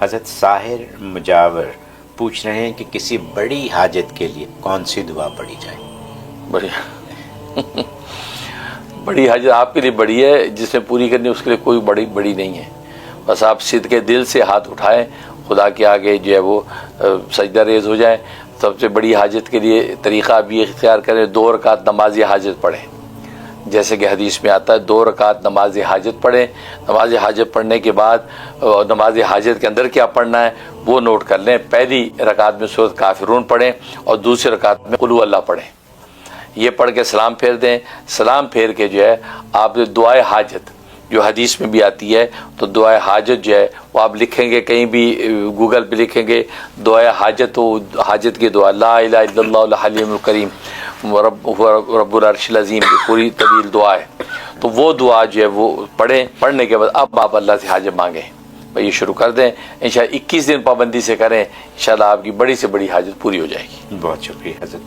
حضرت ساحر مجاور پوچھ رہے ہیں کہ کسی بڑی حاجت کے لیے کون سی دعا پڑھی جائے؟ بڑی حاجت آپ کے لیے بڑی ہے، جس نے پوری کرنی اس کے لیے کوئی بڑی نہیں ہے. بس آپ صدقے دل سے ہاتھ اٹھائیں، خدا کے آگے جو ہے وہ سجدہ ریز ہو جائیں. سب سے بڑی حاجت کے لیے طریقہ بھی اختیار کریں، 2 رکعت نماز حاجت پڑھیں. جیسے کہ حدیث میں آتا ہے 2 رکعت نماز حاجت پڑھیں. نماز حاجت پڑھنے کے بعد نماز حاجت کے اندر کیا پڑھنا ہے وہ نوٹ کر لیں. پہلی رکعت میں سورۃ کافرون پڑھیں اور دوسری رکعت میں قل هو اللہ پڑھیں. یہ پڑھ کے سلام پھیر دیں. سلام پھیر کے جو ہے آپ دعائے حاجت جو حدیث میں بھی آتی ہے، تو دعائے حاجت جو ہے وہ آپ لکھیں گے، کہیں بھی گوگل پہ لکھیں گے دعائے حاجت، تو حاجت کی دعا لا الہ الا اللہ الحلیم الکریم رب العرش العظیم کی پوری طویل دعا ہے. تو وہ دعا جو ہے وہ پڑھنے کے بعد اب آپ اللہ سے حاجت مانگیں. بھائی یہ شروع کر دیں، انشاءاللہ 21 دن پابندی سے کریں، انشاءاللہ آپ کی بڑی سے بڑی حاجت پوری ہو جائے گی. بہت شکریہ حضرت.